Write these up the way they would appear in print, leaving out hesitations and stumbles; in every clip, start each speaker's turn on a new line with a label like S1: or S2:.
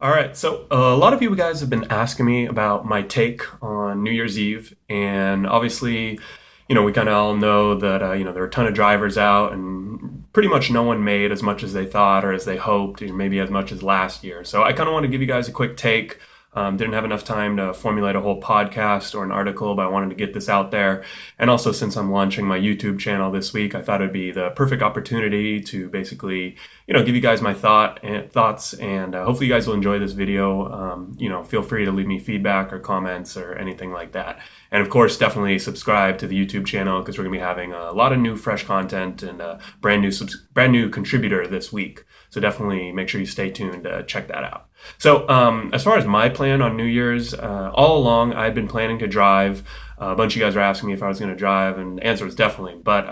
S1: All right, so a lot of you guys have been asking me about my take on New Year's Eve, and obviously, we kind of all know that there are a ton of drivers out, and pretty much no one made as much as they thought or as they hoped, or maybe as much as last year. So I kind of want to give you guys a quick take. Didn't have enough time to formulate a whole podcast or an article, but I wanted to get this out there. And also, since I'm launching my YouTube channel this week, I thought it'd be the perfect opportunity to basically, give you guys my thoughts, and hopefully you guys will enjoy this video. Feel free to leave me feedback or comments or anything like that. And of course, definitely subscribe to the YouTube channel because we're gonna be having a lot of new, fresh content and a brand new contributor this week. So definitely make sure you stay tuned to check that out. So as far as my plan on New Year's, all along I'd been planning to drive. A bunch of you guys were asking me if I was going to drive, and the answer was definitely. But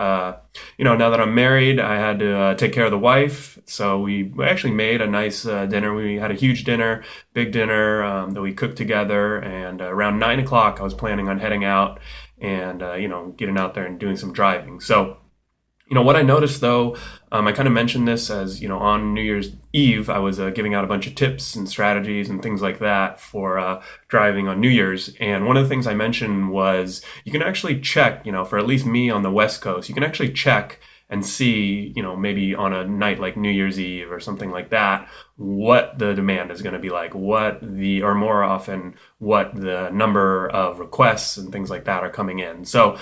S1: now that I'm married, I had to take care of the wife. So we actually made a nice dinner. We had a huge dinner, big dinner that we cooked together. And around 9 o'clock, I was planning on heading out and getting out there and doing some driving. So what I noticed though, I kind of mentioned this as, on New Year's Eve, I was giving out a bunch of tips and strategies and things like that for driving on New Year's. And one of the things I mentioned was you can actually check, for at least me on the West Coast, you can actually check and see, maybe on a night like New Year's Eve or something like that, what the demand is going to be like, or more often, what the number of requests and things like that are coming in. So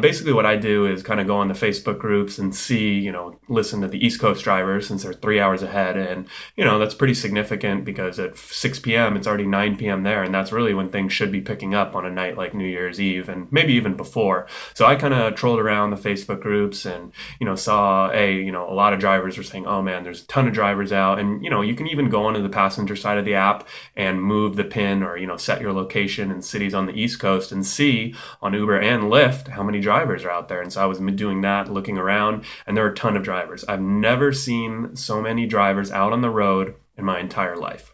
S1: basically what I do is kind of go on the Facebook groups and see, listen to the East Coast drivers since they're 3 hours ahead. And, that's pretty significant because at 6 p.m., it's already 9 p.m. there. And that's really when things should be picking up on a night like New Year's Eve and maybe even before. So I kind of trolled around the Facebook groups and, saw a lot of drivers were saying, oh man, there's a ton of drivers out. And, you can even go onto the passenger side of the app and move the pin or, set your location in cities on the East Coast and see on Uber and Lyft how many drivers are out there. And so I was doing that, looking around, and there are a ton of drivers. I've never seen so many drivers out on the road in my entire life.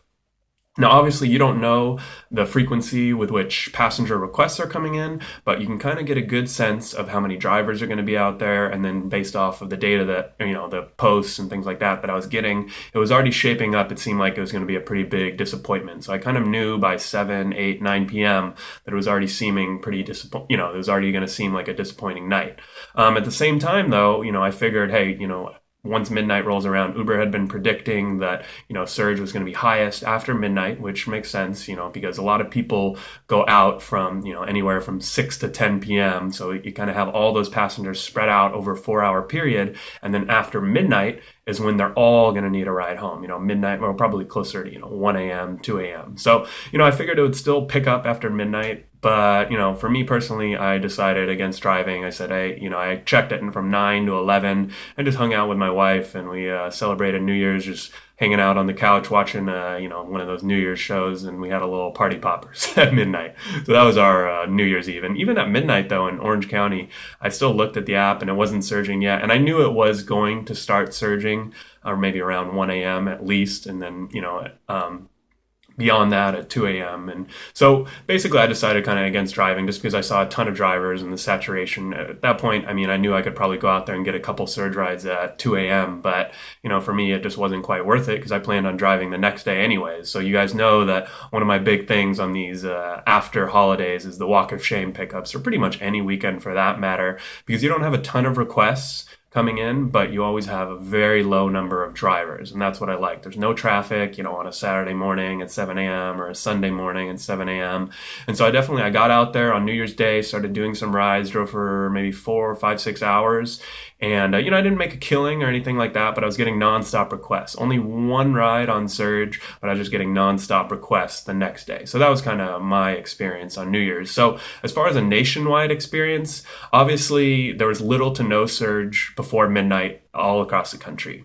S1: Now, obviously, you don't know the frequency with which passenger requests are coming in, but you can kind of get a good sense of how many drivers are going to be out there. And then based off of the data that, the posts and things like that I was getting, it was already shaping up. It seemed like it was going to be a pretty big disappointment. So I kind of knew by 7, 8, 9 p.m. that it was already seeming pretty it was already going to seem like a disappointing night. At the same time, though, I figured, hey, once midnight rolls around, Uber had been predicting that, surge was going to be highest after midnight, which makes sense, because a lot of people go out from, anywhere from 6 to 10 p.m. So you kind of have all those passengers spread out over a 4-hour period. And then after midnight is when they're all going to need a ride home, midnight, or probably closer to, 1 a.m., 2 a.m. So, I figured it would still pick up after midnight. But, for me personally, I decided against driving. I said, hey, I checked it from 9 to 11 and just hung out with my wife, and we celebrated New Year's just hanging out on the couch watching, one of those New Year's shows, and we had a little party poppers at midnight. So that was our New Year's Eve. And even at midnight, though, in Orange County, I still looked at the app and it wasn't surging yet. And I knew it was going to start surging, or maybe around 1 a.m. at least. And then, beyond that at 2 a.m. And so basically I decided kind of against driving just because I saw a ton of drivers and the saturation. At that point, I knew I could probably go out there and get a couple surge rides at 2 a.m. But, for me, it just wasn't quite worth it because I planned on driving the next day anyways. So you guys know that one of my big things on these after holidays is the walk of shame pickups, or pretty much any weekend for that matter, because you don't have a ton of requests coming in, but you always have a very low number of drivers. And that's what I like. There's no traffic, on a Saturday morning at 7 a.m. or a Sunday morning at 7 a.m. And so I got out there on New Year's Day, started doing some rides, drove for maybe 4, 5, 6 hours. And, I didn't make a killing or anything like that, but I was getting nonstop requests. Only one ride on surge, but I was just getting nonstop requests the next day. So that was kind of my experience on New Year's. So as far as a nationwide experience, obviously there was little to no surge before midnight all across the country.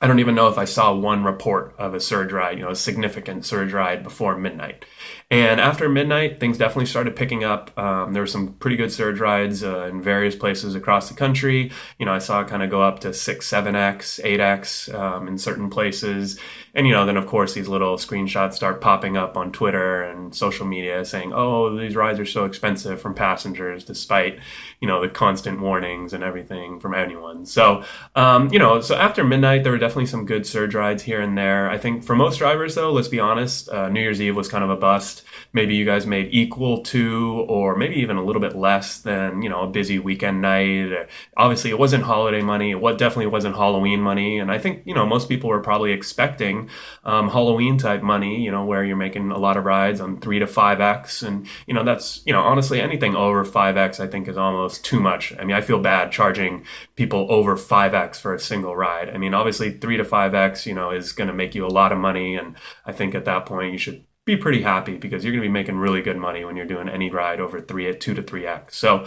S1: I don't even know if I saw one report of a surge ride, a significant surge ride before midnight. And after midnight, things definitely started picking up. There were some pretty good surge rides in various places across the country. I saw it kind of go up to 6, 7x, 8x in certain places. And, then of course these little screenshots start popping up on Twitter and social media saying, oh, these rides are so expensive from passengers, despite, the constant warnings and everything from anyone. So, so after midnight, there were definitely some good surge rides here and there. I think for most drivers, though, let's be honest, New Year's Eve was kind of a bust. Maybe you guys made equal to, or maybe even a little bit less than, a busy weekend night. Obviously, it wasn't holiday money. It definitely wasn't Halloween money. And I think, most people were probably expecting Halloween type money, where you're making a lot of rides on 3 to 5X. And, that's, honestly, anything over 5X, I think is almost too much. I mean, I feel bad charging people over 5X for a single ride. I mean, obviously 3 to 5X, is going to make you a lot of money. And I think at that point you should be pretty happy because you're going to be making really good money when you're doing any ride over 2 to 3X. So,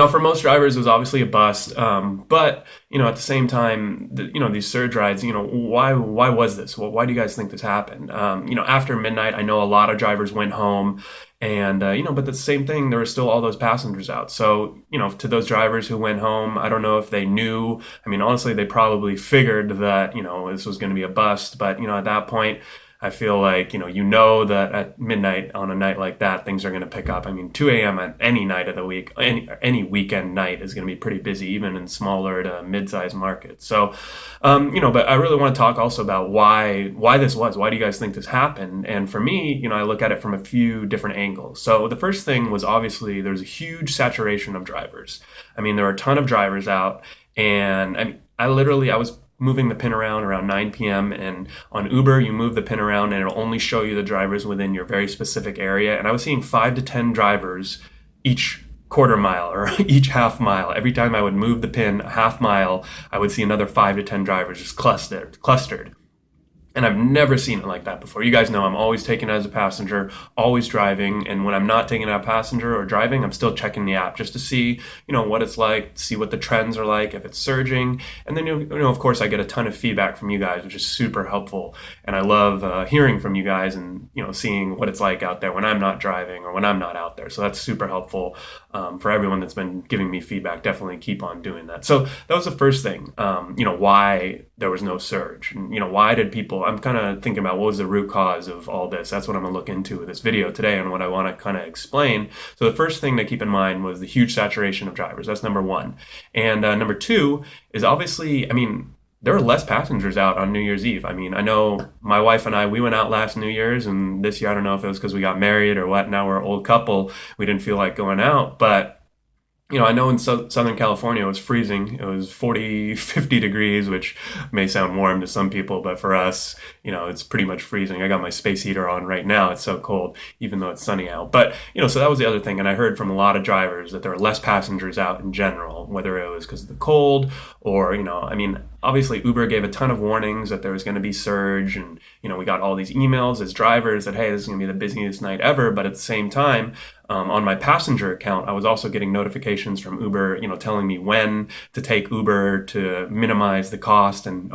S1: for most drivers, it was obviously a bust. But, at the same time, these surge rides, why was this? Well, why do you guys think this happened? After midnight, I know a lot of drivers went home and, but the same thing, there were still all those passengers out. So, to those drivers who went home, I don't know if they knew. I mean, honestly, they probably figured that, this was going to be a bust. But, at that point, I feel like, that at midnight on a night like that, things are going to pick up. I mean, 2 a.m. at any night of the week, any weekend night is going to be pretty busy, even in smaller to mid-sized markets. So, but I really want to talk also about why this was. Why do you guys think this happened? And for me, I look at it from a few different angles. So the first thing was obviously there's a huge saturation of drivers. I mean, there are a ton of drivers out. And I mean, I was moving the pin around 9 p.m. and on Uber, you move the pin around and it'll only show you the drivers within your very specific area. And I was seeing 5 to 10 drivers each quarter mile or each half mile. Every time I would move the pin a half mile, I would see another 5 to 10 drivers just clustered. And I've never seen it like that before. You guys know I'm always taking it as a passenger, always driving. And when I'm not taking it as a passenger or driving, I'm still checking the app just to see, what it's like, see what the trends are like, if it's surging. And then, of course, I get a ton of feedback from you guys, which is super helpful. And I love hearing from you guys and, seeing what it's like out there when I'm not driving or when I'm not out there. So that's super helpful for everyone that's been giving me feedback. Definitely keep on doing that. So that was the first thing, why there was no surge. And, why did people, I'm kind of thinking about what was the root cause of all this. That's what I'm going to look into with this video today and what I want to kind of explain. So the first thing to keep in mind was the huge saturation of drivers. That's number one. And number two is obviously, there were less passengers out on New Year's Eve. I mean, I know my wife and we went out last New Year's, and this year, I don't know if it was because we got married or what. Now we're an old couple. We didn't feel like going out, but I know in Southern California it was freezing. It was 40, 50 degrees, which may sound warm to some people, but for us, it's pretty much freezing. I got my space heater on right now. It's so cold, even though it's sunny out. But, so that was the other thing. And I heard from a lot of drivers that there were less passengers out in general, whether it was because of the cold or, obviously Uber gave a ton of warnings that there was going to be surge. And, we got all these emails as drivers that, hey, this is going to be the busiest night ever. But at the same time, on my passenger account, I was also getting notifications from Uber, telling me when to take Uber to minimize the cost and,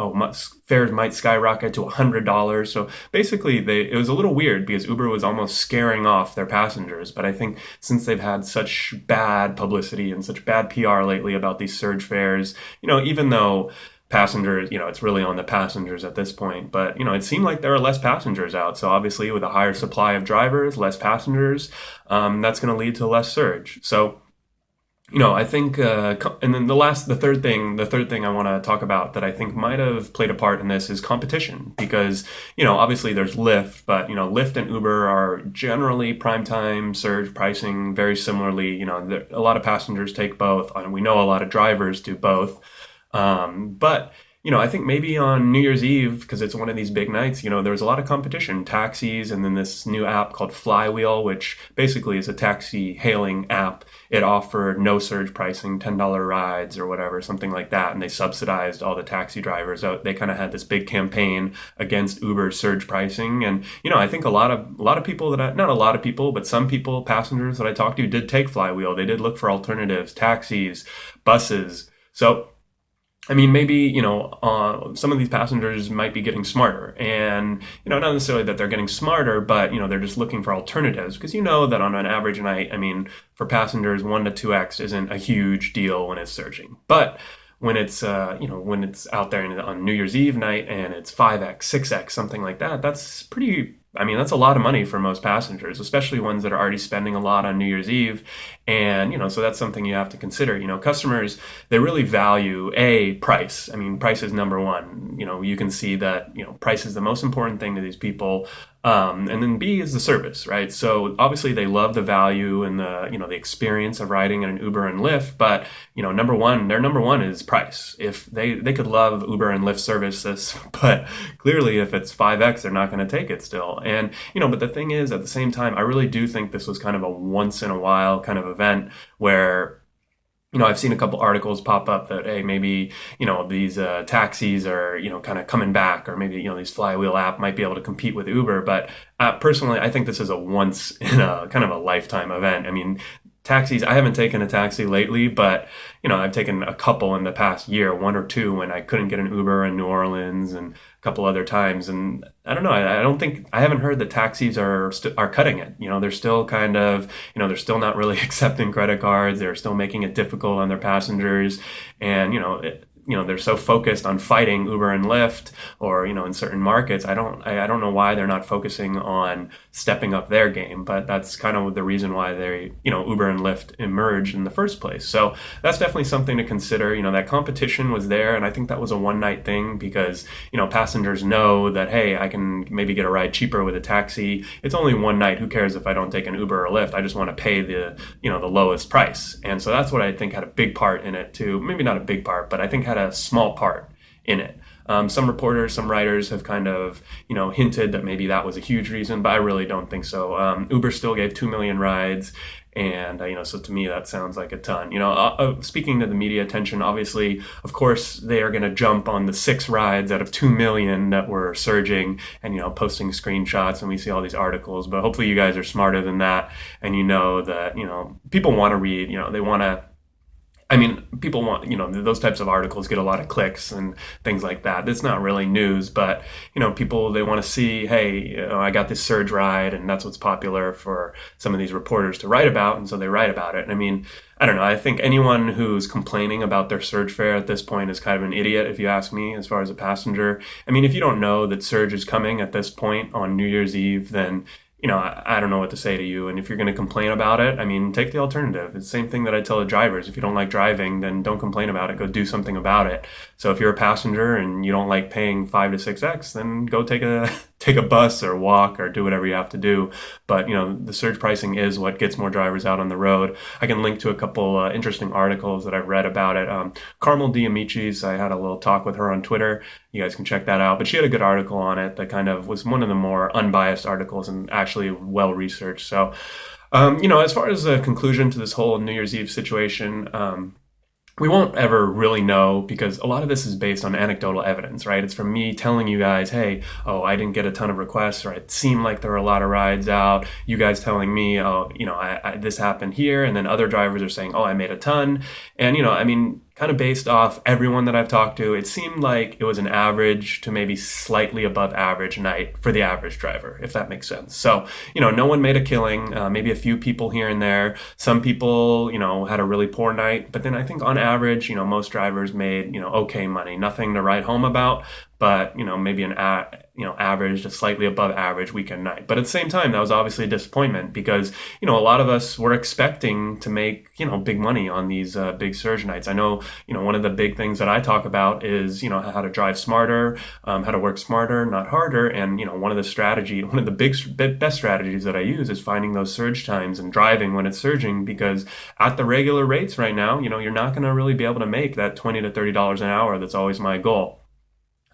S1: fares might skyrocket to $100. So basically, it was a little weird because Uber was almost scaring off their passengers. But I think since they've had such bad publicity and such bad PR lately about these surge fares, even though passengers, it's really on the passengers at this point, but, it seemed like there are less passengers out. So obviously with a higher supply of drivers, less passengers, that's going to lead to less surge. So, I think, and then the third thing I want to talk about that I think might have played a part in this is competition because, obviously there's Lyft, but, Lyft and Uber are generally primetime surge pricing very similarly. A lot of passengers take both, and we know a lot of drivers do both. But I think maybe on New Year's Eve, because it's one of these big nights, there was a lot of competition, taxis, and then this new app called Flywheel, which basically is a taxi hailing app. It offered no surge pricing, $10 rides or whatever, something like that. And they subsidized all the taxi drivers. They kind of had this big campaign against Uber surge pricing. And, I think a lot of people not a lot of people, but some people, passengers that I talked to did take Flywheel. They did look for alternatives, taxis, buses. So, maybe, some of these passengers might be getting smarter and, not necessarily that they're getting smarter, but, they're just looking for alternatives because that on an average night, for passengers, 1 to 2x isn't a huge deal when it's surging. But when it's, when it's out there on New Year's Eve night and it's 5x, 6x, something like that, that's pretty I mean, that's a lot of money for most passengers, especially ones that are already spending a lot on New Year's Eve. And, so that's something you have to consider. Customers, they really value price. I mean, price is number one. You can see that, price is the most important thing to these people. And then B is the service, right? So obviously they love the value and the experience of riding in an Uber and Lyft, but their number one is price. If they could love Uber and Lyft services, but clearly if it's 5x, they're not going to take it still. And, but the thing is, at the same time, I really do think this was kind of a once in a while kind of event where I've seen a couple articles pop up that, hey, maybe, these taxis are, kind of coming back, or maybe, these Flywheel app might be able to compete with Uber. But personally, I think this is a once in a kind of a lifetime event. I mean, taxis, I haven't taken a taxi lately, but, I've taken a couple in the past year, one or two, when I couldn't get an Uber in New Orleans and a couple other times. And I don't know, I haven't heard that taxis are cutting it. They're still kind of, they're still not really accepting credit cards. They're still making it difficult on their passengers. And, they're so focused on fighting Uber and Lyft, or, in certain markets. I don't know why they're not focusing on stepping up their game, but that's kind of the reason why they, Uber and Lyft emerged in the first place. So that's definitely something to consider. That competition was there, and I think that was a one night thing because, passengers know that, hey, I can maybe get a ride cheaper with a taxi. It's only one night. Who cares if I don't take an Uber or Lyft? I just want to pay the lowest price. And so that's what I think had a big part in it too. Maybe not a big part, but I think had a small part in it. Some reporters, some writers have kind of, hinted that maybe that was a huge reason, but I really don't think so. Uber still gave 2 million rides. And, so to me, that sounds like a ton. Speaking to the media attention, obviously, of course, they are going to jump on the 6 rides out of 2 million that were surging and, posting screenshots. And we see all these articles. But hopefully you guys are smarter than that. And that, people want to read, they want to. I mean, people want, those types of articles get a lot of clicks and things like that. It's not really news, but, people, they want to see, hey, I got this surge ride, and that's what's popular for some of these reporters to write about, and so they write about it. And I mean, I don't know, I think anyone who's complaining about their surge fare at this point is kind of an idiot, if you ask me, as far as a passenger. I mean, if you don't know that surge is coming at this point on New Year's Eve, then I don't know what to say to you. And if you're going to complain about it, I mean, take the alternative. It's the same thing that I tell the drivers. If you don't like driving, then don't complain about it. Go do something about it. So if you're a passenger and you don't like paying 5 to 6x, then go take a bus or walk or do whatever you have to do. But, the surge pricing is what gets more drivers out on the road. I can link to a couple interesting articles that I've read about it. Carmel Diamicis, I had a little talk with her on Twitter. You guys can check that out. But she had a good article on it that kind of was one of the more unbiased articles and actually well researched. So, as far as the conclusion to this whole New Year's Eve situation, we won't ever really know because a lot of this is based on anecdotal evidence, right? It's from me telling you guys, hey, I didn't get a ton of requests, or it seemed like there were a lot of rides out. You guys telling me, this happened here. And then other drivers are saying, I made a ton. And, kind of based off everyone that I've talked to, it seemed like it was an average to maybe slightly above average night for the average driver, if that makes sense. So, no one made a killing, maybe a few people here and there. Some people, had a really poor night. But then I think on average, most drivers made, okay money, nothing to write home about, but, maybe an average to slightly above average weekend night. But at the same time, that was obviously a disappointment because, a lot of us were expecting to make, big money on these big surge nights. I know, one of the big things that I talk about is, how to drive smarter, how to work smarter, not harder. And, one of the best strategies that I use is finding those surge times and driving when it's surging, because at the regular rates right now, you're not going to really be able to make that $20 to $30 an hour. That's always my goal.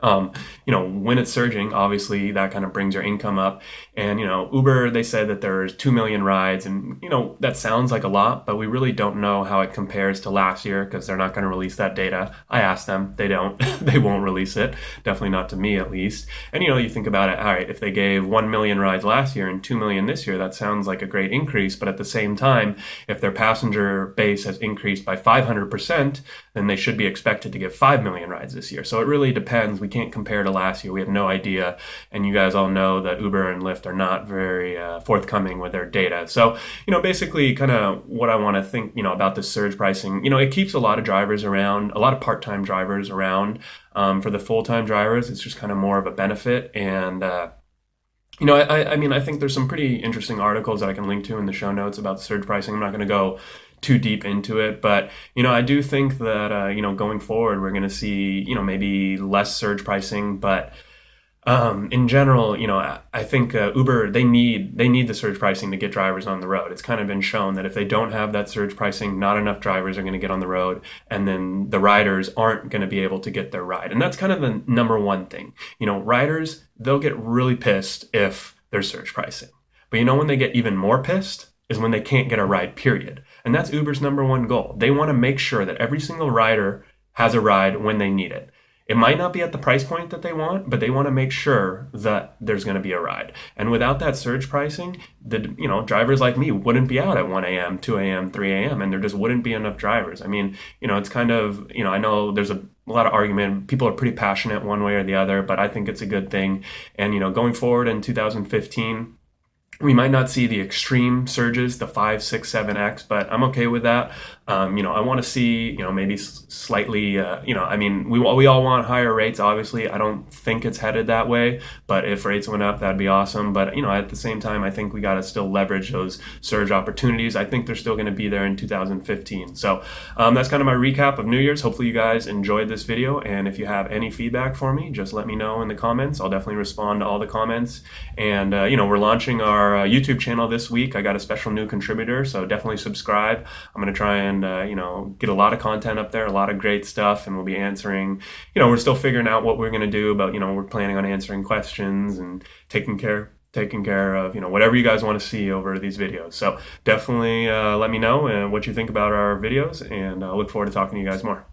S1: When it's surging, obviously that kind of brings your income up. And, Uber, they said that there's 2 million rides and, that sounds like a lot, but we really don't know how it compares to last year because they're not going to release that data. I asked them, they don't, they won't release it. Definitely not to me at least. And, you think about it, all right, if they gave 1 million rides last year and 2 million this year, that sounds like a great increase. But at the same time, if their passenger base has increased by 500%, then they should be expected to give 5 million rides this year. So it really depends. We can't compare to last year. We have no idea. And you guys all know that Uber and Lyft are not very forthcoming with their data. So, basically kind of what I want to think, about this surge pricing, it keeps a lot of drivers around, a lot of part-time drivers around. For the full-time drivers, it's just kind of more of a benefit. And, I mean, I think there's some pretty interesting articles that I can link to in the show notes about surge pricing. I'm not going to go too deep into it, but I do think that going forward, we're going to see maybe less surge pricing, but in general, I think Uber they need the surge pricing to get drivers on the road. It's kind of been shown that if they don't have that surge pricing, not enough drivers are going to get on the road, and then the riders aren't going to be able to get their ride. And that's kind of the number one thing. Riders, they'll get really pissed if there's surge pricing. But when they get even more pissed is when they can't get a ride, period. And that's Uber's number one goal. They want to make sure that every single rider has a ride when they need it. It might not be at the price point that they want, but they want to make sure that there's going to be a ride. And without that surge pricing, drivers like me wouldn't be out at 1 a.m., 2 a.m., 3 a.m., and there just wouldn't be enough drivers. I mean, it's kind of, I know there's a lot of argument. People are pretty passionate one way or the other, but I think it's a good thing. And, going forward in 2015, we might not see the extreme surges, the 5, 6, 7x, but I'm okay with that. I want to see, maybe slightly, I mean, we all want higher rates, obviously. I don't think it's headed that way, but if rates went up, that'd be awesome. But, at the same time, I think we got to still leverage those surge opportunities. I think they're still going to be there in 2015. So that's kind of my recap of New Year's. Hopefully you guys enjoyed this video. And if you have any feedback for me, just let me know in the comments. I'll definitely respond to all the comments. And, we're launching our YouTube channel this week. I got a special new contributor, so definitely subscribe. I'm going to try and get a lot of content up there, a lot of great stuff, and we'll be answering, we're still figuring out what we're going to do, but we're planning on answering questions and taking care of whatever you guys want to see over these videos. So definitely let me know what you think about our videos, and I look forward to talking to you guys more.